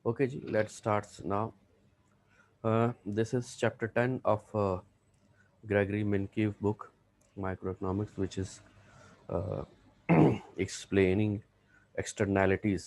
Okay, ji, let's start now. This is chapter 10 of Gregory Menkiv book, Microeconomics, which is uh, explaining externalities.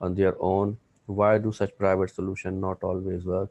on their own. Why do such private solution not always work?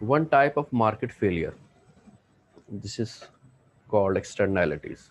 one type of market failure, this is called externalities.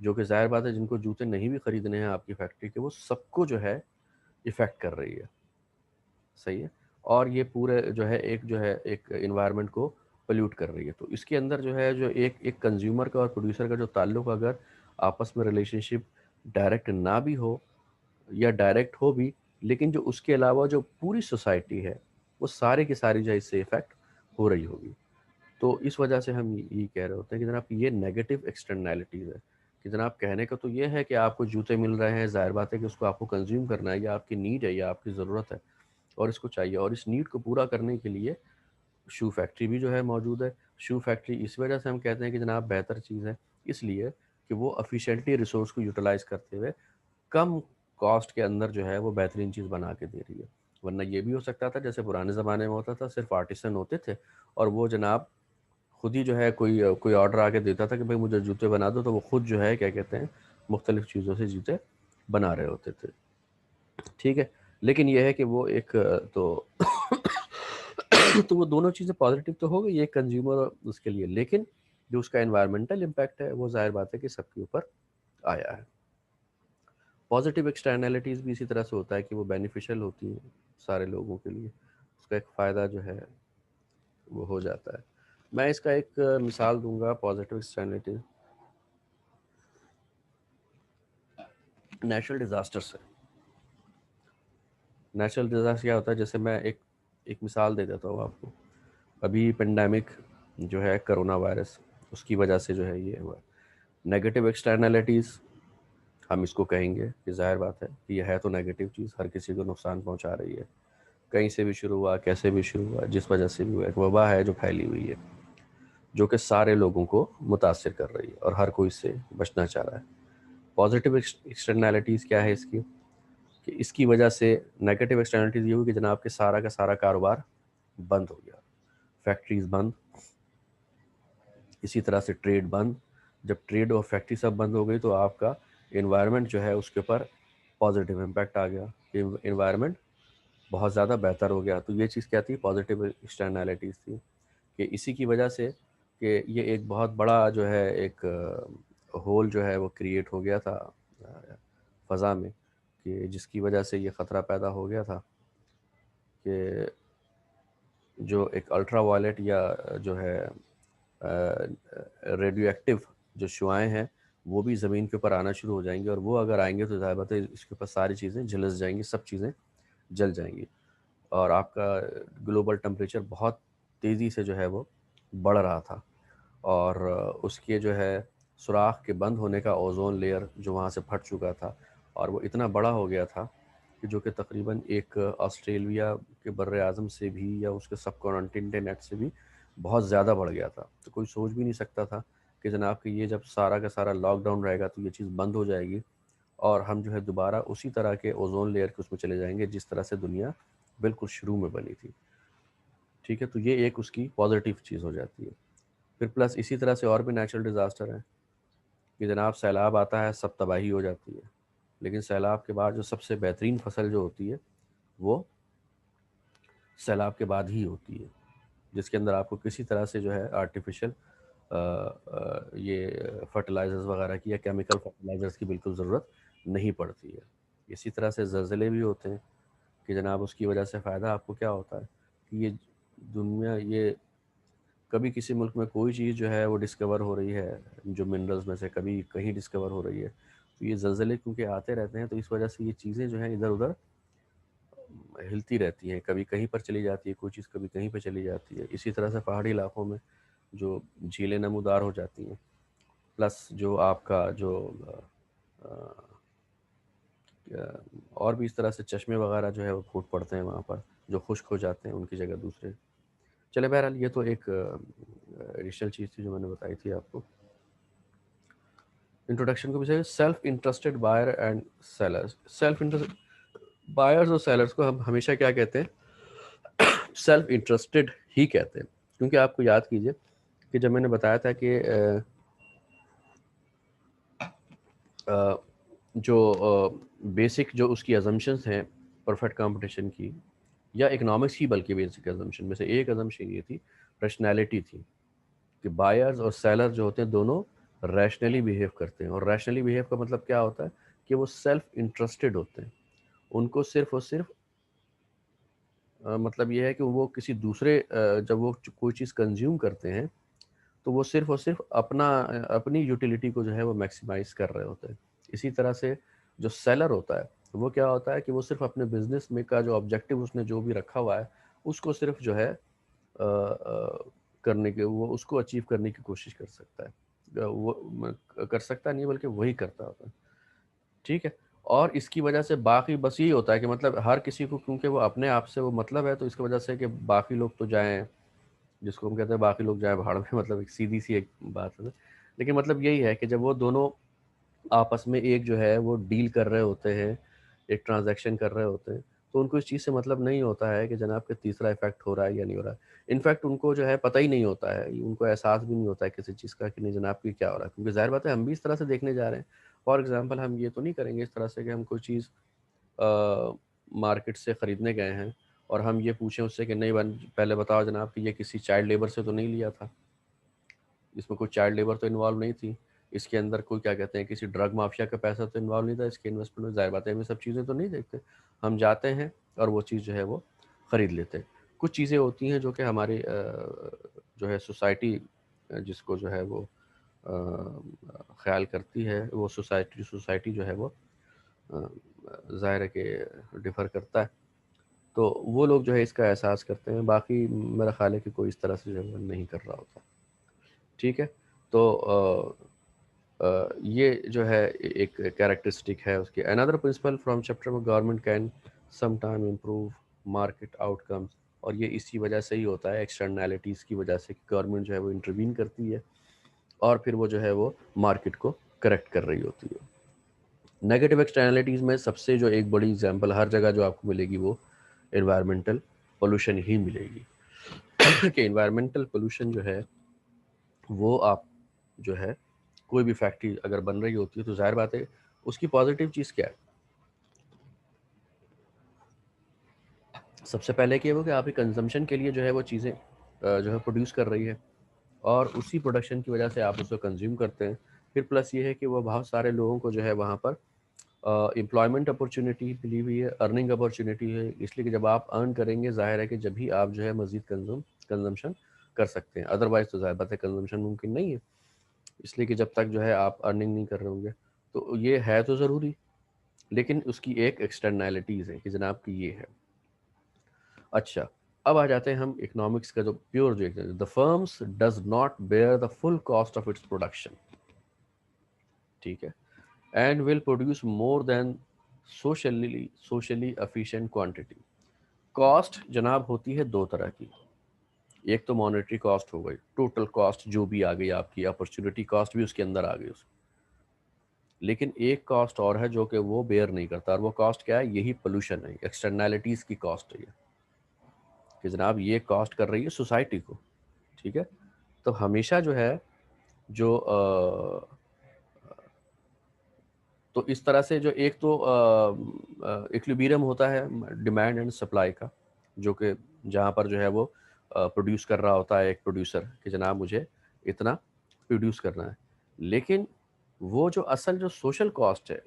جو کہ ظاہر بات ہے جن کو جوتے نہیں بھی خریدنے ہیں آپ کی فیکٹری کے، وہ سب کو جو ہے افیکٹ کر رہی ہے. صحیح ہے. اور یہ پورے جو ہے ایک انوائرمنٹ کو پلیوٹ کر رہی ہے. تو اس کے اندر جو ہے جو ایک کنزیومر کا اور پروڈیوسر کا جو تعلق اگر آپس میں ریلیشن شپ ڈائریکٹ نہ بھی ہو یا ڈائریکٹ ہو بھی، لیکن جو اس کے علاوہ جو پوری سوسائٹی ہے وہ سارے کی ساری جو ہے اس سے افیکٹ ہو رہی ہوگی. تو اس وجہ سے ہم یہ کہہ رہے ہوتے ہیں کہ جناب یہ نیگیٹو ایکسٹرنالٹیز ہے. کہ جناب کہنے کا تو یہ ہے کہ آپ کو جوتے مل رہے ہیں، ظاہر بات ہے کہ اس کو آپ کو کنزیوم کرنا ہے، یا آپ کی نیڈ ہے یا آپ کی ضرورت ہے اور اس کو چاہیے، اور اس نیڈ کو پورا کرنے کے لیے شو فیکٹری بھی جو ہے موجود ہے. شو فیکٹری اس وجہ سے ہم کہتے ہیں کہ جناب بہتر چیز ہے، اس لیے کہ وہ افیشینٹلی ریسورس کو یوٹیلائز کرتے ہوئے کم کاسٹ کے اندر جو ہے وہ بہترین چیز بنا کے دے رہی ہے. ورنہ یہ بھی ہو سکتا تھا جیسے پرانے زمانے میں ہوتا تھا، صرف آرٹیسن ہوتے تھے اور وہ جناب خود ہی جو ہے کوئی آرڈر آ کے دیتا تھا کہ بھائی مجھے جوتے بنا دو، تو وہ خود جو ہے کیا کہتے ہیں مختلف چیزوں سے جوتے بنا رہے ہوتے تھے. ٹھیک ہے. لیکن یہ ہے کہ وہ ایک تو وہ دونوں چیزیں پازیٹیو تو ہو گئی، ایک کنزیومر اور اس کے لیے، لیکن جو اس کا انوائرمنٹل امپیکٹ ہے وہ ظاہر بات ہے کہ سب کے اوپر آیا ہے. پازیٹیو ایکسٹرنالٹیز بھی اسی طرح سے ہوتا ہے کہ وہ بینیفیشل ہوتی ہیں سارے لوگوں کے لیے، اس کا ایک فائدہ جو ہے وہ ہو جاتا ہے. میں اس کا ایک مثال دوں گا پازیٹیو ایکسٹرنالٹیز نیچرل ڈیزاسٹر سے. نیچرل ڈیزاسٹر کیا ہوتا ہے؟ جیسے میں ایک مثال دے دیتا ہوں آپ کو. ابھی پینڈیمک جو ہے کرونا وائرس، اس کی وجہ سے جو ہے یہ ہوا. نیگیٹو ایکسٹرنالٹیز ہم اس کو کہیں گے کہ ظاہر بات ہے کہ یہ ہے تو نیگیٹو چیز، ہر کسی کو نقصان پہنچا رہی ہے. کہیں سے بھی شروع ہوا، کیسے بھی شروع ہوا، جس وجہ سے بھی ہوا، ایک وبا ہے جو پھیلی ہوئی ہے جو کہ سارے لوگوں کو متاثر کر رہی ہے اور ہر کوئی اس سے بچنا چاہ رہا ہے. پازیٹیو ایکسٹرنالٹیز کیا ہے اس کی؟ کہ اس کی وجہ سے نیگیٹو ایکسٹرنالٹیز یہ ہوئی کہ جناب کے سارا کا سارا کاروبار بند ہو گیا، فیکٹریز بند، اسی طرح سے ٹریڈ بند. جب ٹریڈ اور فیکٹری سب بند ہو گئی تو آپ کا انوائرمنٹ جو ہے اس کے اوپر پازیٹیو امپیکٹ آ گیا، کہ انوائرمنٹ بہت زیادہ بہتر ہو گیا. تو یہ چیز کیا تھی؟ پازیٹیو ایکسٹرنالٹیز تھی. کہ اسی کی وجہ سے کہ یہ ایک بہت بڑا جو ہے ایک ہول جو ہے وہ کریٹ ہو گیا تھا فضا میں، کہ جس کی وجہ سے یہ خطرہ پیدا ہو گیا تھا کہ جو ایک الٹرا وائلٹ یا جو ہے ریڈیو ایکٹیو جو شعائیں ہیں وہ بھی زمین کے اوپر آنا شروع ہو جائیں گی، اور وہ اگر آئیں گے تو ظاہر بات ہے اس کے اوپر ساری چیزیں جھلس جائیں گی، سب چیزیں جل جائیں گی، اور آپ کا گلوبل ٹمپریچر بہت تیزی سے جو ہے وہ بڑھ رہا تھا. اور اس کے جو ہے سوراخ کے بند ہونے کا اوزون لیئر جو وہاں سے پھٹ چکا تھا، اور وہ اتنا بڑا ہو گیا تھا کہ جو کہ تقریباً ایک آسٹریلیا کے بر اعظم سے بھی یا اس کے سب کانٹیننٹ سے بھی بہت زیادہ بڑھ گیا تھا. تو کوئی سوچ بھی نہیں سکتا تھا کہ جناب کہ یہ جب سارا کا سارا لاک ڈاؤن رہے گا تو یہ چیز بند ہو جائے گی اور ہم جو ہے دوبارہ اسی طرح کے اوزون لیئر کے اس میں چلے جائیں گے جس طرح سے دنیا بالکل شروع میں بنی تھی. ٹھیک ہے. تو یہ ایک اس کی پازیٹیو چیز ہو جاتی ہے. پھر پلس اسی طرح سے اور بھی نیچرل ڈیزاسٹر ہیں کہ جناب سیلاب آتا ہے، سب تباہی ہو جاتی ہے، لیکن سیلاب کے بعد جو سب سے بہترین فصل جو ہوتی ہے وہ سیلاب کے بعد ہی ہوتی ہے، جس کے اندر آپ کو کسی طرح سے جو ہے آرٹیفیشل یہ فرٹیلائزرز وغیرہ کی یا کیمیکل فرٹیلائزرز کی بالکل ضرورت نہیں پڑتی ہے. اسی طرح سے زلزلے بھی ہوتے ہیں کہ جناب اس کی وجہ سے فائدہ آپ کو کیا ہوتا ہے کہ یہ دنیا، یہ کبھی کسی ملک میں کوئی چیز جو ہے وہ ڈسکور ہو رہی ہے جو منرلز میں سے کبھی کہیں ڈسکور ہو رہی ہے، تو یہ زلزلے کیونکہ آتے رہتے ہیں تو اس وجہ سے یہ چیزیں جو ہیں ادھر ادھر ہلتی رہتی ہیں، کبھی کہیں پر چلی جاتی ہے کوئی چیز، کبھی کہیں پہ چلی جاتی ہے. اسی طرح سے پہاڑی علاقوں میں جو جھیلیں نمودار ہو جاتی ہیں، پلس جو آپ کا جو اور بھی اس طرح سے چشمے وغیرہ جو ہے وہ پھوٹ پڑتے ہیں وہاں پر جو خشک ہو جاتے ہیں ان کی جگہ دوسرے. چلے بہرحال یہ تو ایک ایڈیشنل چیز تھی جو میں نے بتائی تھی آپ کو انٹروڈکشن کو. بھی self interested buyer and sellers. Self interest buyers اور سیلرز کو ہم ہمیشہ کیا کہتے ہیں؟ سیلف انٹرسٹڈ ہی کہتے ہیں. کیونکہ آپ کو یاد کیجئے کہ جب میں نے بتایا تھا کہ جو بیسک جو اس کی ازمپشنس ہیں پرفیکٹ کمپٹیشن کی یا اکنامکس کی، بلکہ بیسک ازمپشن میں سے ایک ازمپشن یہ تھی، ریشنالٹی تھی، کہ بائرز اور سیلر جو ہوتے ہیں دونوں ریشنلی بیہیو کرتے ہیں. اور ریشنلی بیہیو کا مطلب کیا ہوتا ہے کہ وہ سیلف انٹرسٹڈ ہوتے ہیں. ان کو صرف اور صرف مطلب یہ ہے کہ وہ کسی دوسرے جب وہ کوئی چیز کنزیوم کرتے ہیں تو وہ صرف اور صرف اپنی یوٹیلیٹی کو جو ہے وہ میکسیمائز کر رہے ہوتے ہیں. اسی طرح سے جو سیلر ہوتا ہے وہ کیا ہوتا ہے کہ وہ صرف اپنے بزنس میں کا جو آبجیکٹیو اس نے جو بھی رکھا ہوا ہے اس کو صرف جو ہے کرنے کے وہ اس کو اچیو کرنے کی کوشش کر سکتا ہے. وہ کر سکتا نہیں بلکہ وہی کرتا ہوتا ہے. ٹھیک ہے. اور اس کی وجہ سے باقی بس یہی ہوتا ہے کہ مطلب ہر کسی کو کیونکہ وہ اپنے آپ سے وہ مطلب ہے تو اس کی وجہ سے کہ باقی لوگ تو جائیں جس کو ہم کہتے ہیں باقی لوگ جائیں بھاڑ میں, مطلب ایک سیدھی سی ایک بات ہے. لیکن مطلب یہی ہے کہ جب وہ دونوں آپس میں ایک جو ہے وہ ڈیل کر رہے ہوتے ہیں, ایک ٹرانزیکشن کر رہے ہوتے ہیں, تو ان کو اس چیز سے مطلب نہیں ہوتا ہے کہ جناب کہ تیسرا افیکٹ ہو رہا ہے یا نہیں ہو رہا ہے. انفیکٹ ان کو جو ہے پتہ ہی نہیں ہوتا ہے, ان کو احساس بھی نہیں ہوتا ہے کسی چیز کا کہ نہیں جناب کہ کیا ہو رہا ہے. کیونکہ ظاہر بات ہے ہم بھی اس طرح سے دیکھنے جا رہے ہیں. فار ایگزامپل ہم یہ تو نہیں کریں گے اس طرح سے کہ ہم کوئی چیز مارکیٹ سے خریدنے گئے ہیں اور ہم یہ پوچھیں اس سے کہ نہیں پہلے بتاؤ جناب کہ یہ کسی چائلڈ لیبر سے تو نہیں لیا تھا, اس میں کوئی چائلڈ لیبر تو انوالو نہیں تھی, اس کے اندر کوئی کیا کہتے ہیں کسی ڈرگ مافیا کا پیسہ تو انوالو نہیں تھا اس کے انویسٹمنٹ میں. ظاہر بات ہے ہم یہ سب چیزیں تو نہیں دیکھتے, ہم جاتے ہیں اور وہ چیز جو ہے وہ خرید لیتے ہیں. کچھ چیزیں ہوتی ہیں جو کہ ہماری جو ہے سوسائٹی جس کو جو ہے وہ خیال کرتی ہے, وہ سوسائٹی جو ہے وہ ظاہر ہے کہ ڈفر کرتا ہے, تو وہ لوگ جو ہے اس کا احساس کرتے ہیں. باقی میرا خیال ہے کہ کوئی اس طرح سے جو ہے نہیں کر رہا ہوتا. ٹھیک ہے. تو یہ جو ہے ایک کیریکٹرسٹک ہے اس کی. اندر پرنسپل فرام چیپٹر میں government can some time improve market out comes, اور یہ اسی وجہ سے ہی ہوتا ہے ایکسٹرنالٹیز کی وجہ سے کہ گورنمنٹ جو ہے وہ انٹروین کرتی ہے اور پھر وہ جو ہے وہ مارکیٹ کو کریکٹ کر رہی ہوتی ہے. نیگیٹو ایکسٹرنالٹیز میں سب سے جو ایک بڑی ایگزامپل ہر جگہ جو آپ کو ملے گی وہ انوائرمنٹل پولوشن ہی ملے گی. کہ انوائرمنٹل پولوشن جو ہے وہ آپ جو ہے کوئی بھی فیکٹری اگر بن رہی ہوتی ہے تو ظاہر بات ہے اس کی پازیٹیو چیز کیا ہے. سب سے پہلے کہ وہ کہ آپ کی کنزمپشن کے لیے جو ہے وہ چیزیں جو ہے پروڈیوس کر رہی ہے اور اسی پروڈکشن کی وجہ سے آپ اس کو کنزیوم کرتے ہیں. پھر پلس یہ ہے کہ وہ بہت سارے لوگوں کو جو ہے وہاں پر امپلائمنٹ اپرچونیٹی ملی ہوئی ہے, ارننگ اپرچونیٹی ہے. اس لیے کہ جب آپ ارن کریں گے ظاہر ہے کہ جب ہی آپ جو ہے مزید کنزمپشن کر سکتے ہیں, ادروائز تو ظاہر بات ہے کنزمپشن ممکن نہیں ہے. اس لیے کہ جب تک جو ہے آپ ارننگ نہیں کر رہے ہوں گے تو یہ ہے تو ضروری, لیکن اس کی ایک ایکسٹرنالٹیز ہے کہ جناب کی یہ ہے. اچھا, اب آ جاتے ہیں ہم اکنامکس کا جو پیور جو the firms does not bear the full cost of its production. ٹھیک ہے. And will produce more than socially efficient quantity. Cost جناب ہوتی ہے دو طرح کی, ایک تو مانیٹری کاسٹ ہو گئی, ٹوٹل کاسٹ جو بھی آ گئی آپ کی, اپرچونیٹی کاسٹ بھی اس کے اندر آ گئی اس. لیکن ایک کاسٹ اور ہے جو کہ وہ بیئر نہیں کرتا, اور وہ کاسٹ کیا ہے, یہی پولوشن ہے, ایکسٹرنالٹیز کی کاسٹ ہے کہ جناب یہ کاسٹ کر رہی ہے سوسائٹی کو. ٹھیک ہے. تو ہمیشہ جو ہے جو تو اس طرح سے جو ایک تو ایکولیبریم ہوتا ہے ڈیمانڈ اینڈ سپلائی کا, جو کہ جہاں پر جو ہے وہ پروڈیوس کر رہا ہوتا ہے ایک پروڈیوسر کہ جناب مجھے اتنا پروڈیوس کرنا ہے. لیکن وہ جو اصل جو سوشل کاسٹ ہے,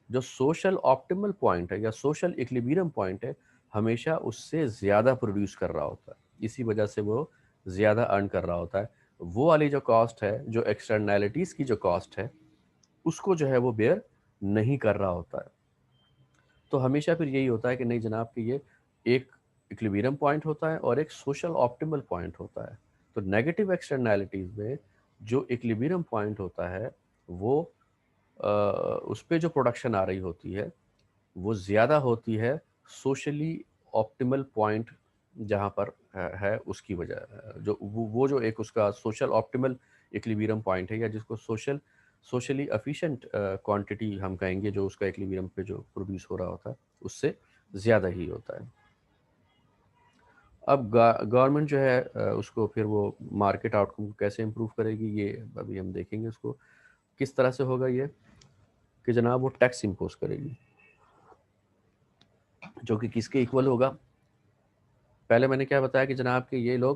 جو سوشل آپٹیمل پوائنٹ ہے یا سوشل ایکولیبریم پوائنٹ ہے, ہمیشہ اس سے زیادہ پروڈیوس کر رہا ہوتا ہے, اسی وجہ سے وہ زیادہ ارن کر رہا ہوتا ہے. وہ والی جو کاسٹ ہے, جو ایکسٹرنالٹیز کی جو کاسٹ ہے, اس کو جو ہے وہ بیئر نہیں کر رہا ہوتا ہے. تو ہمیشہ پھر یہی ہوتا ہے کہ نہیں جناب کہ یہ ایک ایکولیبریم پوائنٹ ہوتا ہے اور ایک سوشل آپٹیمل پوائنٹ ہوتا ہے. تو نیگیٹو ایکسٹرنالٹیز میں جو ایکولیبریم پوائنٹ ہوتا ہے وہ اس پہ جو پروڈکشن آ رہی ہوتی ہے وہ زیادہ ہوتی ہے سوشلی آپٹیمل پوائنٹ جہاں پر ہے, اس کی وجہ جو وہ جو ایک اس کا سوشل آپٹیمل ایکولیبریم پوائنٹ ہے, یا جس کو سوشلی افیشینٹ کوانٹٹی ہم کہیں گے, جو اس کا ایکولیبریم پہ جو پروڈیوس ہو رہا ہوتا ہے اس سے زیادہ ہی ہوتا ہے. اب گورنمنٹ جو ہے اس کو پھر وہ مارکیٹ آؤٹ کم کیسے امپروو کرے گی, یہ ابھی ہم دیکھیں گے. اس کو کس طرح سے ہوگا یہ کہ جناب وہ ٹیکس امپوز کرے گی, جو کہ کس کے ایکول ہوگا. پہلے میں نے کیا بتایا کہ جناب کہ یہ لوگ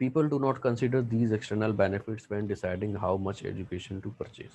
people do not consider these external benefits when deciding how much education to purchase।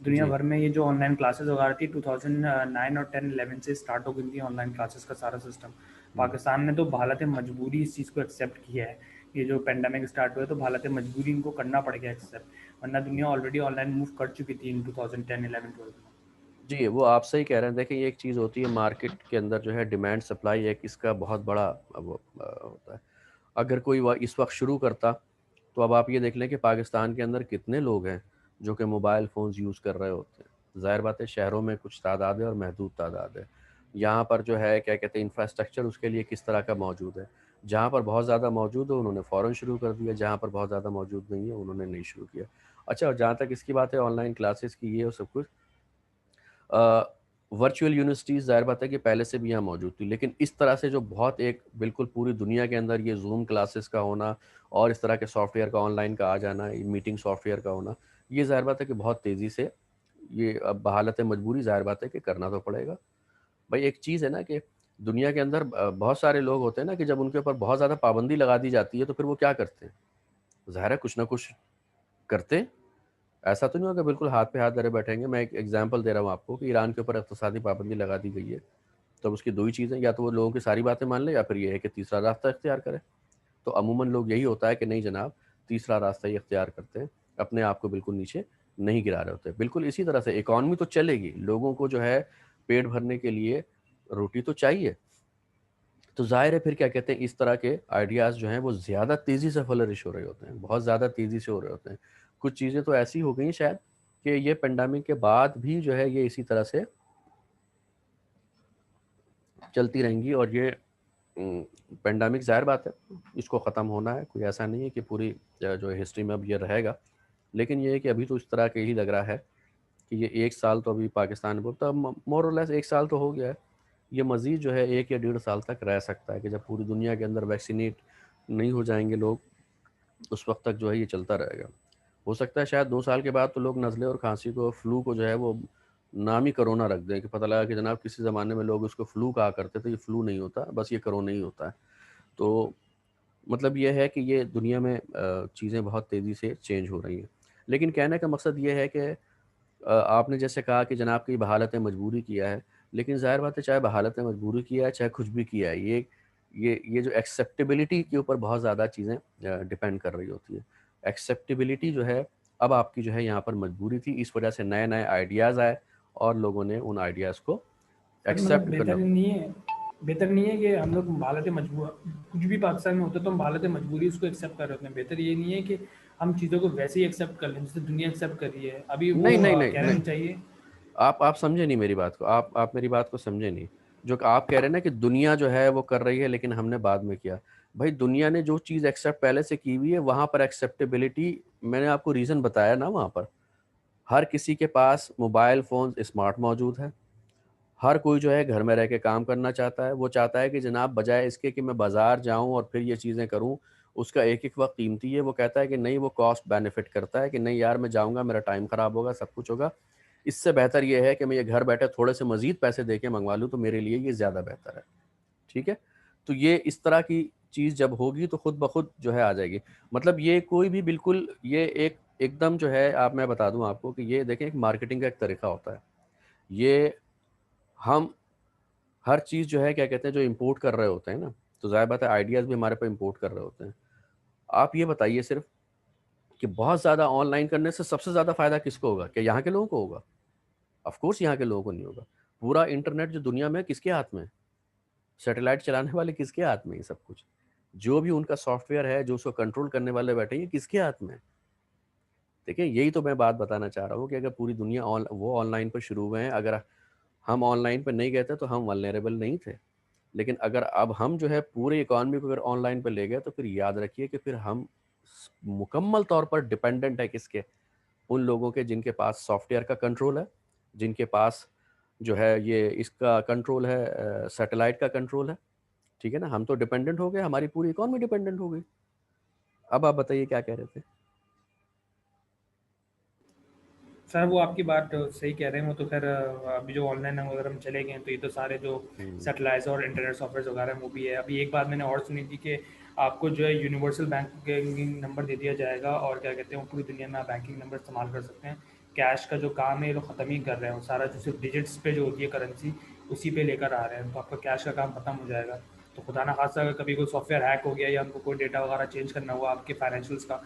دنیا جی بھر میں یہ جو آن لائن کلاسز وغیرہ تھی 2009 اور 10-11 سے اسٹارٹ ہو گئی تھی آن لائن کلاسز کا سارا سسٹم. پاکستان نے تو بحالت مجبوری اس چیز کو ایکسیپٹ کیا ہے. یہ جو پینڈیمک اسٹارٹ ہوا ہے تو بحالت مجبوری ان کو کرنا پڑ گیا ایکسیپٹ, ورنہ دنیا آلریڈی آن لائن موو کر چکی تھی ان 2010-11-12 میں. جی, وہ آپ صحیح کہہ رہے ہیں. دیکھیں یہ ایک چیز ہوتی ہے مارکیٹ کے اندر جو ہے ڈیمانڈ سپلائی ایک اس کا بہت بڑا وہ ہوتا ہے. اگر کوئی اس وقت شروع کرتا تو اب آپ یہ دیکھ لیں کہ پاکستان کے اندر کتنے لوگ ہیں جو کہ موبائل فونز یوز کر رہے ہوتے ہیں. ظاہر بات ہے شہروں میں کچھ تعداد ہے اور محدود تعداد ہے. یہاں پر جو ہے کیا کہتے ہیں انفراسٹرکچر اس کے لیے کس طرح کا موجود ہے. جہاں پر بہت زیادہ موجود ہے انہوں نے فوراً شروع کر دیا, جہاں پر بہت زیادہ موجود نہیں ہے انہوں نے نہیں شروع کیا. اچھا, اور جہاں تک اس کی بات ہے آن لائن کلاسز کی یہ اور سب کچھ, ورچوئل یونیورسٹیز ظاہر بات ہے کہ پہلے سے بھی یہاں موجود تھی, لیکن اس طرح سے جو بہت ایک بالکل پوری دنیا کے اندر یہ زوم کلاسز کا ہونا اور اس طرح کے سافٹ ویئر کا آن لائن کا آ جانا, میٹنگ سافٹ ویئر کا ہونا, یہ ظاہر بات ہے کہ بہت تیزی سے یہ اب بحالت مجبوری ظاہر بات ہے کہ کرنا تو پڑے گا. بھائی ایک چیز ہے نا کہ دنیا کے اندر بہت سارے لوگ ہوتے ہیں نا کہ جب ان کے اوپر بہت زیادہ پابندی لگا دی جاتی ہے تو پھر وہ کیا کرتے ہیں, ظاہر ہے کچھ نہ کچھ کرتے. ایسا تو نہیں ہوگا بالکل ہاتھ پہ ہاتھ دھرے بیٹھیں گے. میں ایک ایگزامپل دے رہا ہوں آپ کو کہ ایران کے اوپر اقتصادی پابندی لگا دی گئی ہے, تب اس کی دو ہی چیزیں, یا تو وہ لوگوں کی ساری باتیں مان لے یا پھر یہ ہے کہ تیسرا راستہ اختیار کرے. تو عموماً لوگ یہی ہوتا ہے کہ نہیں جناب تیسرا راستہ ہی اختیار کرتے ہیں, اپنے آپ کو بالکل نیچے نہیں گرا رہے ہوتے. بالکل اسی طرح سے اکانومی تو چلے گی, لوگوں کو جو ہے پیٹ بھرنے کے لیے روٹی تو چاہیے. تو ظاہر ہے پھر کیا کہتے ہیں اس طرح کے آئیڈیاز جو ہیں وہ زیادہ تیزی سے فلرش ہو رہے ہوتے ہیں, بہت زیادہ تیزی سے ہو رہے ہوتے ہیں. کچھ چیزیں تو ایسی ہو گئی شاید کہ یہ پینڈیمک کے بعد بھی جو ہے یہ اسی طرح سے چلتی رہیں گی. اور یہ پینڈیمک ظاہر بات ہے اس کو ختم ہونا ہے, کوئی ایسا نہیں ہے کہ پوری جو ہسٹری میں اب یہ رہے گا, لیکن یہ ہے کہ ابھی تو اس طرح کے ہی لگ رہا ہے کہ یہ 1 سال تو ابھی پاکستان میں بولتا مور اور لیس 1 سال تو ہو گیا ہے. یہ مزید جو ہے 1 یا 1.5 سال تک رہ سکتا ہے کہ جب پوری دنیا کے اندر ویکسینیٹ نہیں ہو جائیں گے لوگ, اس وقت تک جو ہے یہ چلتا رہے گا. ہو سکتا ہے شاید 2 سال کے بعد تو لوگ نزلے اور کھانسی کو فلو کو جو ہے وہ نام ہی کرونا رکھ دیں کہ پتہ لگا کہ جناب کسی زمانے میں لوگ اس کو فلو کہا کرتے تھے, یہ فلو نہیں ہوتا, بس یہ کرونا ہی ہوتا ہے. تو مطلب یہ ہے کہ یہ دنیا میں چیزیں بہت تیزی سے چینج ہو رہی ہیں. لیکن کہنے کا مقصد یہ ہے کہ آپ نے جیسے کہا کہ جناب کی بحالت مجبوری کیا ہے, لیکن ظاہر بات ہے چاہے بحالت مجبوری کیا ہے چاہے کچھ بھی کیا ہے, یہ جو ایکسیپٹیبلٹی کے اوپر بہت زیادہ چیزیں ڈپینڈ کر رہی ہوتی ہیں. ایکسیپٹیبلٹی جو ہے اب آپ کی جو ہے یہاں پر مجبوری تھی, اس وجہ سے نئے نئے آئیڈیاز آئے اور لوگوں نے ان آئیڈیاز کو مطلب ایکسیپٹ کرنا. بہتر نہیں ہے کہ ہم لوگ حالت مجبور کچھ بھی پاکستان میں ہوتا ہے تو ہم حالت مجبوری اس کو ایکسیپٹ کر رہے ہوتے ہیں. بہتر یہ نہیں ہے کہ ہم چیزوں کو ویسے ہی ایکسیپٹ کر لیں جیسے دنیا ایکسیپٹ کر رہی ہے. ابھی وہ نہیں نہیں نہیں کہہ نہیں, رہنا چاہیے. آپ سمجھے نہیں میری بات کو, آپ میری بات کو سمجھے نہیں. جو کہ آپ کہہ رہے ہیں نا کہ دنیا جو ہے وہ کر رہی ہے لیکن ہم نے بعد میں کیا. بھائی دنیا نے جو چیز ایکسیپٹ پہلے سے کی ہوئی ہے وہاں پر ایکسیپٹیبلٹی میں نے آپ کو ریزن بتایا نا, وہاں پر ہر کسی کے پاس موبائل فونز اسمارٹ موجود ہے. ہر کوئی جو ہے گھر میں رہ کے کام کرنا چاہتا ہے. وہ چاہتا ہے کہ جناب بجائے اس کے کہ میں بازار جاؤں اور پھر یہ چیزیں کروں, اس کا ایک وقت قیمتی ہے. وہ کہتا ہے کہ نہیں, وہ کاسٹ بینیفٹ کرتا ہے کہ نہیں یار میں جاؤں گا, میرا ٹائم خراب ہوگا, سب کچھ ہوگا. اس سے بہتر یہ ہے کہ میں یہ گھر بیٹھے تھوڑے سے مزید پیسے دے کے منگوا لوں, تو میرے لیے یہ زیادہ بہتر ہے. ٹھیک ہے, تو یہ اس طرح کی چیز جب ہوگی تو خود بخود جو ہے آ جائے گی. مطلب یہ کوئی بھی بالکل یہ ایک دم جو ہے آپ میں بتا دوں آپ کو کہ یہ دیکھیں ایک مارکیٹنگ کا ایک طریقہ ہوتا ہے. یہ ہم ہر چیز جو ہے کیا کہتے ہیں جو امپورٹ کر رہے ہوتے ہیں نا, تو ظاہر بات ہے آئیڈیاز بھی ہمارے پہ امپورٹ کر رہے ہوتے ہیں. آپ یہ بتائیے صرف کہ بہت زیادہ آن لائن کرنے سے سب سے زیادہ فائدہ کس کو ہوگا؟ کہ یہاں کے لوگوں کو ہوگا؟ آف کورس یہاں کے لوگوں کو نہیں ہوگا. پورا انٹرنیٹ جو دنیا میں کس کے ہاتھ میں ہے؟ سیٹلائٹ چلانے والے کس کے ہاتھ میں ہے؟ سب کچھ جو بھی ان کا سافٹ ویئر ہے جو اس کو کنٹرول کرنے والے بیٹھے ہیں کس کے ہاتھ میں ہے؟ دیکھیں یہی تو میں بات بتانا چاہ رہا ہوں کہ اگر پوری دنیا وہ آن لائن پہ شروع ہوئے ہیں, اگر ہم آن لائن پہ نہیں گئے تھے تو ہم ولنریبل نہیں تھے. لیکن اگر اب ہم جو ہے پورے اکانومی کو اگر آن لائن پہ لے گئے تو پھر یاد رکھیے کہ پھر ہم مکمل طور پر ڈپینڈنٹ ہے کس کے؟ ان لوگوں کے جن کے پاس سافٹ ویئر کا کنٹرول ہے, جن کے پاس جو ہے یہ اس کا کنٹرول ہے, سیٹلائٹ کا کنٹرول ہے. ٹھیک ہے نا, ہم تو ڈپینڈنٹ ہو گئے, ہماری پوری اکانومی ڈپینڈنٹ ہو گئی. اب آپ بتائیے کیا کہہ رہے تھے؟ سر وہ آپ کی بات صحیح کہہ رہے ہیں. وہ تو خیر ابھی جو آن لائن اگر ہم چلے گئے ہیں تو یہ تو سارے جو سیٹلائٹس اور انٹرنیٹ سافٹ ویئر وغیرہ وہ بھی ہے. ابھی ایک بات میں نے اور سنی تھی کہ آپ کو جو ہے یونیورسل بینکنگ نمبر دے دیا جائے گا, اور کیا کہتے ہیں وہ پوری دنیا میں آپ بینکنگ نمبر استعمال کر سکتے ہیں. کیش کا جو کام ہے یہ لوگ ختم ہی کر رہے ہیں, سارا جو صرف ڈیجٹس پہ جو ہوتی ہے کرنسی اسی پہ لے کر آ رہے ہیں, تو آپ کا کیش کا کام ختم ہو جائے گا. تو خدا نہ خاصہ اگر کبھی کوئی سافٹ ویئر ہیک ہو گیا یا ان کو کوئی ڈیٹا وغیرہ چینج کرنا ہوا آپ کے فائنینشیلس کا,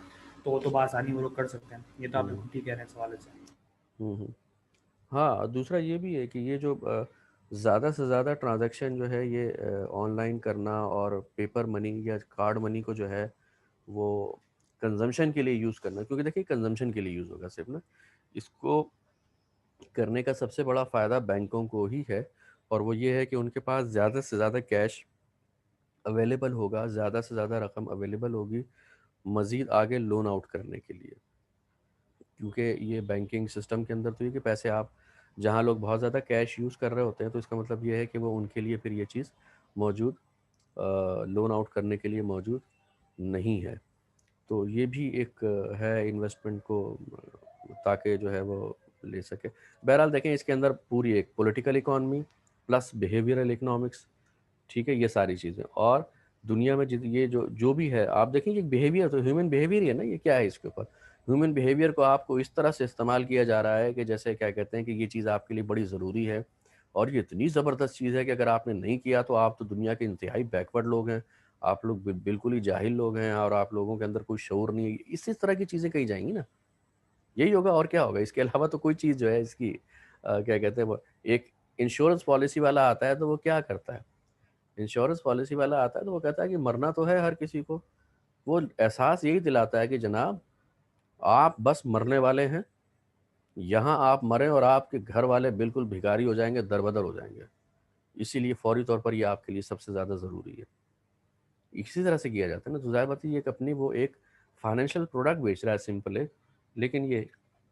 تو وہ تو بآسانی وہ لوگ کر سکتے ہیں. یہ تو آپ بالکل ٹھیک کہہ رہے ہیں اس حوالے سے. ہاں, دوسرا یہ بھی ہے کہ یہ جو زیادہ سے زیادہ ٹرانزیکشن جو ہے یہ آن لائن کرنا اور پیپر منی یا کارڈ منی کو جو ہے وہ کنزمپشن کے لیے یوز کرنا, کیونکہ دیکھیے کنزمپشن کے لیے یوز ہوگا صرف نا, اس کو کرنے کا سب سے بڑا فائدہ بینکوں کو ہی ہے, اور وہ یہ ہے کہ ان کے پاس زیادہ سے زیادہ کیش اویلیبل ہوگا, زیادہ سے زیادہ رقم اویلیبل ہوگی مزید آگے لون آؤٹ کرنے کے لیے. کیونکہ یہ بینکنگ سسٹم کے اندر تو یہ کہ پیسے آپ جہاں لوگ بہت زیادہ کیش یوز کر رہے ہوتے ہیں تو اس کا مطلب یہ ہے کہ وہ ان کے لیے پھر یہ چیز موجود لون آؤٹ کرنے کے لیے موجود نہیں ہے. تو یہ بھی ایک ہے انویسٹمنٹ کو تاکہ جو ہے وہ لے سکے. بہرحال دیکھیں اس کے اندر پوری ایک political economy plus behavioural economics, ٹھیک ہے, یہ ساری چیزیں. اور دنیا میں یہ جو بھی ہے آپ دیکھیں یہ بیہیویئر تو ہیومن بیہیویئر ہی ہے نا, یہ کیا ہے اس کے اوپر ہیومن بیہیویئر کو آپ کو اس طرح سے استعمال کیا جا رہا ہے کہ جیسے کیا کہتے ہیں کہ یہ چیز آپ کے لیے بڑی ضروری ہے, اور یہ اتنی زبردست چیز ہے کہ اگر آپ نے نہیں کیا تو آپ تو دنیا کے انتہائی بیکورڈ لوگ ہیں, آپ لوگ بالکل ہی جاہل لوگ ہیں, اور آپ لوگوں کے اندر کوئی شعور نہیں ہے. اسی طرح کی چیزیں کہی جائیں گی نا, یہی ہوگا اور کیا ہوگا. اس کے علاوہ تو کوئی چیز جو ہے اس کی کیا کہتے ہیں وہ ایک انشورنس پالیسی والا آتا ہے تو وہ کیا کرتا ہے, انشورنس پالیسی والا آتا ہے تو وہ کہتا ہے کہ مرنا تو ہے ہر کسی کو, وہ احساس یہی دلاتا ہے کہ جناب آپ بس مرنے والے ہیں, یہاں آپ مریں اور آپ کے گھر والے بالکل بھکاری ہو جائیں گے, دربدر ہو جائیں گے, اسی لیے فوری طور پر یہ آپ کے لیے سب سے زیادہ ضروری ہے. اسی طرح سے کیا جاتا ہے نا. تو ظاہر بات ہے یہ ایک اپنی وہ ایک فائنینشیل پروڈکٹ بیچ رہا ہے سمپل ایک, لیکن یہ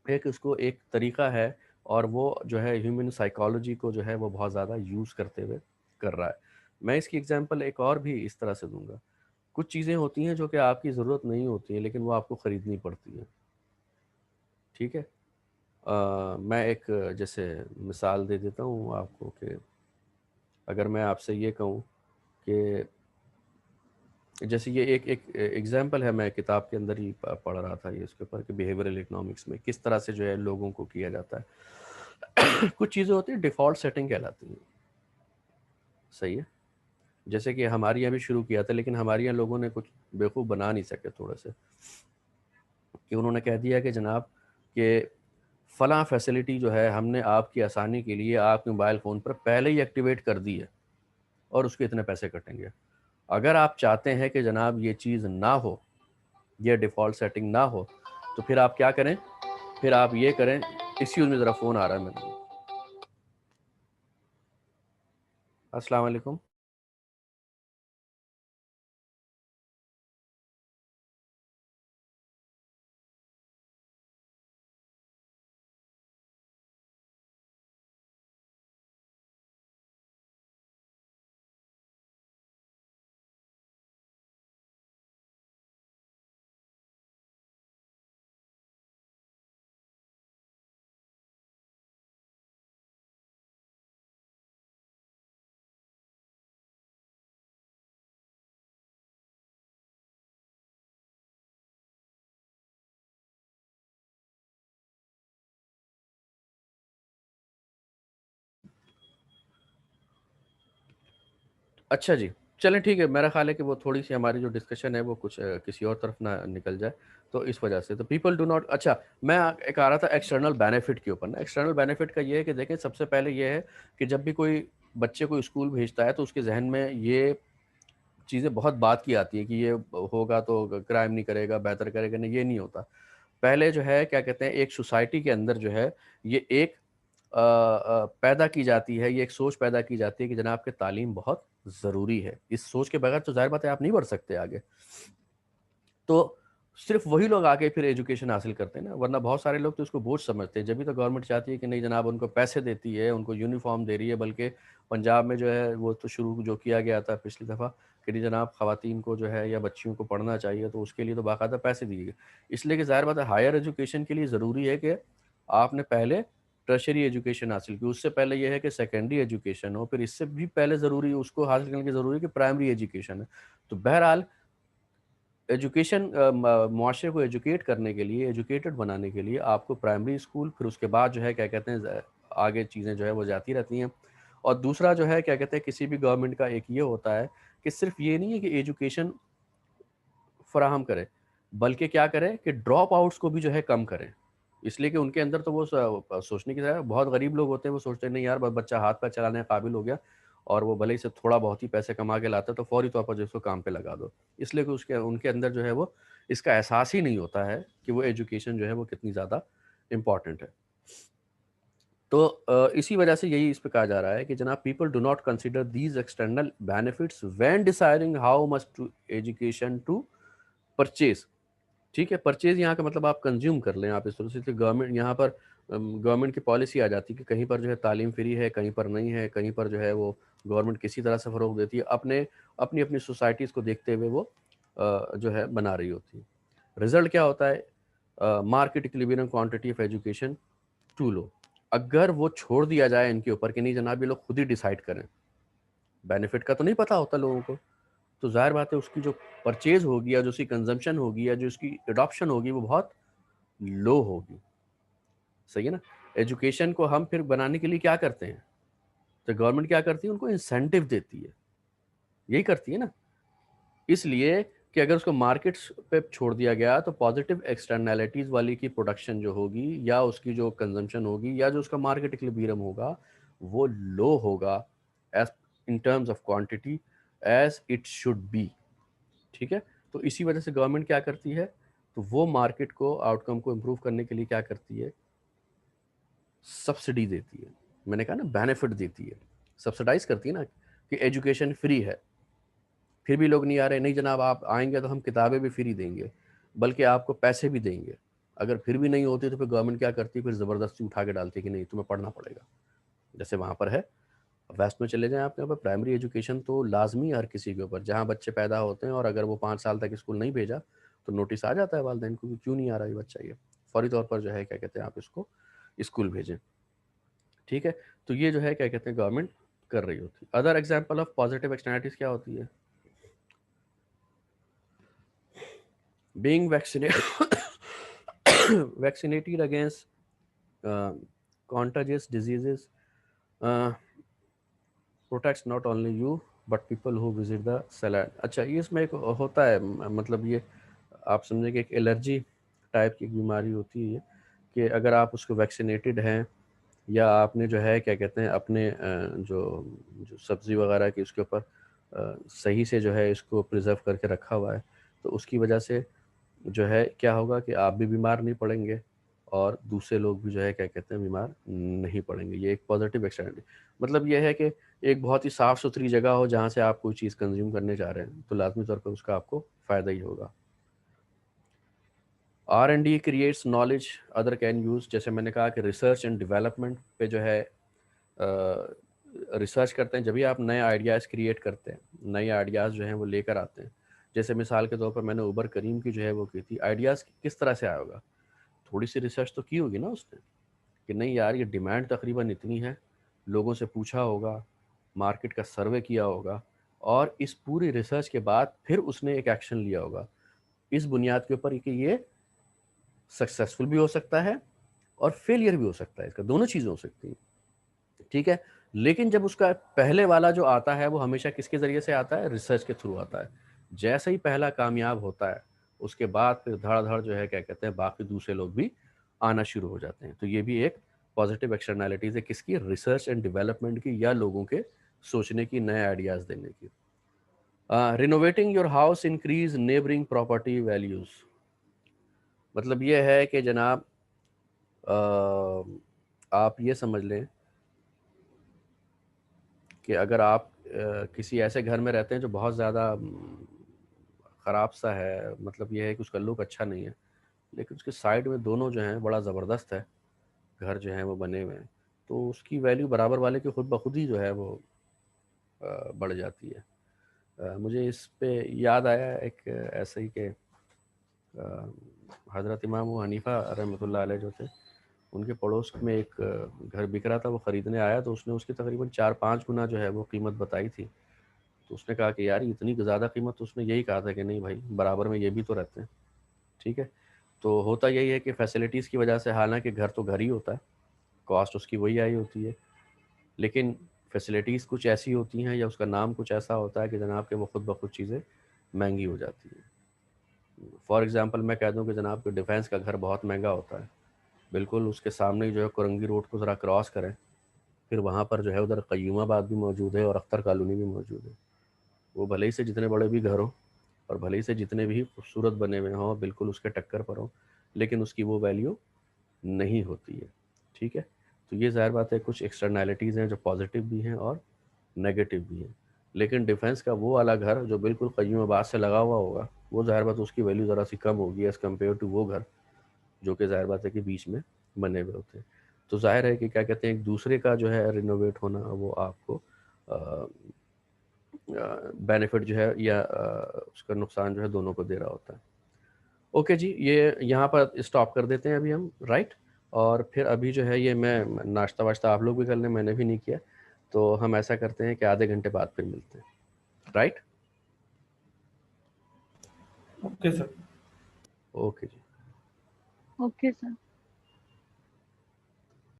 ایک اس کو ایک طریقہ ہے, اور وہ جو ہے ہیومن سائیکالوجی کو جو ہے وہ بہت زیادہ یوز کرتے ہوئے کر رہا ہے. میں اس کی ایگزامپل ایک اور بھی اس طرح سے دوں گا. کچھ چیزیں ہوتی ہیں جو کہ آپ کی ضرورت نہیں ہوتی ہیں لیکن وہ آپ کو خریدنی پڑتی ہیں, ٹھیک ہے. میں ایک جیسے مثال دے دیتا ہوں آپ کو کہ اگر میں آپ سے یہ کہوں کہ جیسے یہ ایک ایگزامپل ہے, میں کتاب کے اندر ہی پڑھ رہا تھا یہ اس کے اوپر کہ بیہیویئرل اکنامکس میں کس طرح سے جو ہے لوگوں کو کیا جاتا ہے. کچھ چیزیں ہوتی ہیں ڈیفالٹ سیٹنگ کہلاتی ہیں, صحیح ہے. جیسے کہ ہمارے یہاں بھی شروع کیا تھا لیکن ہمارے یہاں لوگوں نے کچھ بیوقوف بنا نہیں سکے تھوڑے سے, کہ انہوں نے کہہ دیا کہ جناب کہ فلاں فیسلٹی جو ہے ہم نے آپ کی آسانی کے لیے آپ کے موبائل فون پر پہلے ہی ایکٹیویٹ کر دی ہے اور اس کے اتنے پیسے کٹیں گے. اگر آپ چاہتے ہیں کہ جناب یہ چیز نہ ہو, یہ ڈیفالٹ سیٹنگ نہ ہو, تو پھر آپ کیا کریں, پھر آپ یہ کریں. ایکسکیوز میں ذرا فون آ رہا ہے میرے. السلام علیکم. اچھا جی, چلیں ٹھیک ہے. میرا خیال ہے کہ وہ تھوڑی سی ہماری جو ڈسکشن ہے وہ کچھ کسی اور طرف نہ نکل جائے, تو اس وجہ سے تو پیپل ڈو ناٹ. اچھا, میں ایک آ رہا تھا ایکسٹرنل بینیفٹ کے اوپر نا. ایکسٹرنل بینیفٹ کا یہ ہے کہ دیکھیں سب سے پہلے یہ ہے کہ جب بھی کوئی بچے کو اسکول بھیجتا ہے تو اس کے ذہن میں یہ چیزیں بہت بات کی آتی ہے کہ یہ ہوگا تو کرائم نہیں کرے گا, بہتر کرے گا. نہیں, یہ نہیں ہوتا. پہلے جو ہے کیا کہتے ہیں ایک سوسائٹی کے اندر جو ہے یہ ایک پیدا کی جاتی ہے, یہ ایک سوچ پیدا کی جاتی ہے کہ جناب کہ تعلیم بہت ضروری ہے. اس سوچ کے بغیر تو ظاہر بات ہے آپ نہیں بڑھ سکتے آگے. تو صرف وہی لوگ آگے پھر ایجوکیشن حاصل کرتے ہیں نا, ورنہ بہت سارے لوگ تو اس کو بوجھ سمجھتے ہیں. جبھی تو گورنمنٹ چاہتی ہے کہ نہیں جناب ان کو پیسے دیتی ہے, ان کو یونیفارم دے رہی ہے. بلکہ پنجاب میں جو ہے وہ تو شروع جو کیا گیا تھا پچھلی دفعہ کہ نہیں جناب خواتین کو جو ہے یا بچیوں کو پڑھنا چاہیے تو اس کے لیے تو باقاعدہ پیسے دیے گئے. اس لیے کہ ظاہر بات ہے ہائر ایجوکیشن کے لیے ضروری ہے کہ آپ نے پہلے ٹرشری ایجوکیشن حاصل کی, اس سے پہلے یہ ہے کہ سیکنڈری ایجوکیشن ہو, پھر اس سے بھی پہلے ضروری اس کو حاصل کرنے کی ضروری ہے کہ پرائمری ایجوکیشن ہے. تو بہرحال ایجوکیشن معاشرے کو ایجوکیٹ کرنے کے لیے، ایجوکیٹڈ بنانے کے لیے آپ کو پرائمری اسکول، پھر اس کے بعد جو ہے کیا کہتے ہیں آگے چیزیں جو ہے وہ جاتی رہتی ہیں. اور دوسرا جو ہے کیا کہتے ہیں کسی بھی گورنمنٹ کا ایک یہ ہوتا ہے کہ صرف یہ نہیں ہے کہ ایجوکیشن فراہم کرے، بلکہ کیا کرے کہ ڈراپ آؤٹس کو بھی جو ہے کم کریں. اس لیے کہ ان کے اندر تو وہ سوچنے کی ذرا بہت غریب لوگ ہوتے ہیں، وہ سوچتے ہیں نہیں یار بچہ ہاتھ پہ چلانے کے قابل ہو گیا اور وہ بھلے ہی سے تھوڑا بہت ہی پیسے کما کے لاتا ہے تو فوری طور پر جو اس کو کام پہ لگا دو. اس لیے کہ ان کے اندر جو ہے وہ اس کا احساس ہی نہیں ہوتا ہے کہ وہ ایجوکیشن جو ہے وہ کتنی زیادہ امپورٹنٹ ہے. تو اسی وجہ سے یہی اس پہ کہا جا رہا ہے کہ جناب people do not consider these external benefits when deciding how much to education to purchase. ٹھیک ہے، پرچیز یہاں کا مطلب آپ کنزیوم کر لیں. آپ اس طرح سے گورنمنٹ یہاں پر گورنمنٹ کی پالیسی آ جاتی ہے کہ کہیں پر جو ہے تعلیم فری ہے، کہیں پر نہیں ہے، کہیں پر جو ہے وہ گورنمنٹ کسی طرح سے فروغ دیتی ہے، اپنی اپنی سوسائٹیز کو دیکھتے ہوئے وہ جو ہے بنا رہی ہوتی ہے. رزلٹ کیا ہوتا ہے؟ Market equilibrium quantity of education too low. اگر وہ چھوڑ دیا جائے ان کے اوپر کہ نہیں جناب یہ لوگ خود ہی ڈیسائیڈ کریں، بینیفٹ کا تو نہیں پتہ ہوتا لوگوں کو، تو ظاہر بات ہے اس کی جو پرچیز ہوگی یا جو اس کی کنزمپشن ہوگی یا جو اس کی اڈاپشن ہوگی وہ بہت لو ہوگی. صحیح ہے نا. ایجوکیشن کو ہم پھر بنانے کے لیے کیا کرتے ہیں؟ تو گورنمنٹ کیا کرتی ہے؟ ان کو انسینٹیو دیتی ہے، یہی کرتی ہے نا. اس لیے کہ اگر اس کو مارکیٹس پہ چھوڑ دیا گیا تو پازیٹیو ایکسٹرنیلٹیز والی کی پروڈکشن جو ہوگی یا اس کی جو کنزمپشن ہوگی یا جو اس کا مارکیٹ اکویلبریم ہوگا وہ لو ہوگا as in terms of quantity as it should be. ٹھیک ہے. تو اسی وجہ سے گورنمنٹ کیا کرتی ہے؟ تو وہ مارکیٹ کو آؤٹ کم کو امپروو کرنے کے لیے کیا کرتی ہے؟ سبسڈی دیتی ہے. میں نے کہا نا بینیفٹ دیتی ہے، سبسڈائز کرتی ہے نا کہ ایجوکیشن فری ہے، پھر بھی لوگ نہیں آ رہے. نہیں جناب آپ آئیں گے تو ہم کتابیں بھی فری دیں گے، بلکہ آپ کو پیسے بھی دیں گے. اگر پھر بھی نہیں ہوتی تو پھر گورنمنٹ کیا کرتی ہے؟ پھر زبردستی اٹھا کے ڈالتی ہے کہ نہیں تمہیں پڑھنا پڑے گا. جیسے وہاں پر ہے ویسٹ میں چلے جائیں آپ کے یہاں پر پرائمری ایجوکیشن تو لازمی ہے ہر کسی کے اوپر. جہاں بچے پیدا ہوتے ہیں اور اگر وہ 5 سال تک اسکول نہیں بھیجا تو نوٹس آ جاتا ہے والدین کو کہ کیوں نہیں آ رہا یہ بچہ، یہ فوری طور پر جو ہے کیا کہتے ہیں آپ اس کو اسکول بھیجیں. ٹھیک ہے. تو یہ جو ہے کیا کہتے ہیں گورنمنٹ کر رہی ہوتی ہے. ادر ایگزامپل آف پازیٹیو ایکسٹرنلٹیز کیا ہوتی ہے؟ being vaccinated against contagious diseases protects not only you but people who visit the salad. اچھا یہ اس میں ایک ہوتا ہے مطلب یہ آپ سمجھیں کہ ایک الرجی ٹائپ کی بیماری ہوتی ہے کہ اگر آپ اس کو ویکسینیٹڈ ہیں یا آپ نے جو ہے کیا کہتے ہیں اپنے جو سبزی وغیرہ کی اس کے اوپر صحیح سے جو ہے اس کو پریزرو کر کے رکھا ہوا ہے تو اس کی وجہ سے جو ہے کیا ہوگا کہ آپ بھی بیمار نہیں پڑیں گے اور دوسرے لوگ بھی جو ہے کیا کہتے ہیں بیمار نہیں پڑیں گے. یہ ایک پازیٹیو ایکسٹرنلٹی مطلب یہ ہے کہ ایک بہت ہی صاف ستھری جگہ ہو جہاں سے آپ کوئی چیز کنزیوم کرنے جا رہے ہیں تو لازمی طور پر اس کا آپ کو فائدہ ہی ہوگا. R&D creates knowledge other can use. جیسے میں نے کہا کہ ریسرچ اینڈ ڈیولپمنٹ پہ جو ہے ریسرچ کرتے ہیں جبھی آپ نئے آئیڈیاز کریٹ کرتے ہیں، نئے آئیڈیاز جو ہیں وہ لے کر آتے ہیں. جیسے مثال کے طور پر میں نے اوبر کریم کی جو ہے وہ کی تھی، آئیڈیاز کس طرح سے آیا ہوگا؟ تھوڑی سی ریسرچ تو کی ہوگی نا اس نے کہ نہیں یار یہ ڈیمانڈ تقریباً اتنی ہے، لوگوں سے پوچھا ہوگا، مارکیٹ کا سروے کیا ہوگا اور اس پوری ریسرچ کے بعد پھر اس نے ایک ایکشن لیا ہوگا اس بنیاد کے اوپر کہ یہ سکسیسفل بھی ہو سکتا ہے اور فیلئر بھی ہو سکتا ہے، اس کا دونوں چیزیں ہو سکتی ہیں. ٹھیک ہے. لیکن جب اس کا پہلے والا جو آتا ہے وہ ہمیشہ کس کے ذریعے سے آتا ہے؟ ریسرچ کے تھرو آتا ہے. جیسے ہی پہلا کامیاب ہوتا ہے اس کے بعد پھر دھڑ دھڑ جو ہے کیا کہتے ہیں باقی دوسرے لوگ بھی آنا شروع ہو جاتے ہیں. تو یہ بھی ایک پازیٹیو ایکسٹرنالٹیز ہے کس کی؟ ریسرچ اینڈ ڈیولپمنٹ کی یا لوگوں کے سوچنے کی، نئے آئیڈیاز دینے کی. Renovating your house increase neighbouring property values. مطلب یہ ہے کہ جناب آپ یہ سمجھ لیں کہ اگر آپ کسی ایسے گھر میں رہتے ہیں جو بہت زیادہ خراب سا ہے، مطلب یہ ہے کہ اس کا لک اچھا نہیں ہے لیکن اس کے سائڈ میں دونوں جو ہیں بڑا زبردست ہے گھر جو ہیں وہ بنے ہوئے ہیں، تو اس کی ویلیو برابر والے کی خود بخود ہی جو ہے وہ بڑھ جاتی ہے. مجھے اس پہ یاد آیا ایک ایسے ہی کہ حضرت امام ابو حنیفہ رحمۃ اللہ علیہ جو تھے ان کے پڑوس میں ایک گھر بک رہا تھا، وہ خریدنے آیا تو اس نے اس کی تقریباً 4-5 گنا جو ہے وہ قیمت بتائی تھی. تو اس نے کہا کہ یار اتنی زیادہ قیمت، تو اس نے یہی کہا تھا کہ نہیں بھائی برابر میں یہ بھی تو رہتے ہیں. ٹھیک ہے. تو ہوتا یہی ہے کہ فیسلٹیز کی وجہ سے، حالانکہ گھر تو گھر ہی ہوتا ہے، کاسٹ اس کی وہی آئی ہوتی ہے، لیکن فیسلٹیز کچھ ایسی ہوتی ہیں یا اس کا نام کچھ ایسا ہوتا ہے کہ جناب کہ وہ خود بخود چیزیں مہنگی ہو جاتی ہیں. فار ایگزامپل میں کہہ دوں کہ جناب کہ ڈیفینس کا گھر بہت مہنگا ہوتا ہے، بالکل اس کے سامنے ہی جو ہے کرنگی روڈ کو ذرا کراس کریں، پھر وہاں پر جو ہے ادھر قیوم آباد بھی موجود ہے اور اختر کالونی بھی موجود ہے. وہ بھلے ہی سے جتنے بڑے بھی گھر ہوں اور بھلے ہی سے جتنے بھی خوبصورت بنے ہوئے ہوں، بالکل اس کے ٹکر پر ہوں، لیکن اس کی وہ ویلیو نہیں ہوتی ہے. ٹھیک ہے. تو یہ ظاہر بات ہے کچھ ایکسٹرنالٹیز ہیں جو پازیٹیو بھی ہیں اور نیگیٹو بھی ہیں. لیکن ڈیفینس کا وہ والا گھر جو بالکل قیوم آباد سے لگا ہوا ہوگا، وہ ظاہر بات اس کی ویلیو ذرا سی کم ہوگی ایز کمپیئر ٹو وہ گھر جو کہ ظاہر بات ہے کہ بیچ میں بنے ہوئے ہوتے ہیں. تو ظاہر ہے کہ کیا کہتے ہیں ایک دوسرے کا جو ہے رینوویٹ ہونا وہ آپ کو بینیفٹ جو ہے یا اس کا نقصان جو ہے دونوں کو دے رہا ہوتا ہے. اوکے جی، یہ یہاں پر اسٹاپ کر دیتے ہیں ابھی ہم، رائٹ. اور پھر ابھی جو ہے یہ میں ناشتہ واشتہ آپ لوگ بھی کر لیں، میں نے بھی نہیں کیا، تو ہم ایسا کرتے ہیں کہ آدھے گھنٹے بعد پھر ملتے ہیں، رائٹ. Okay sir. اوکے جی. اوکے سر.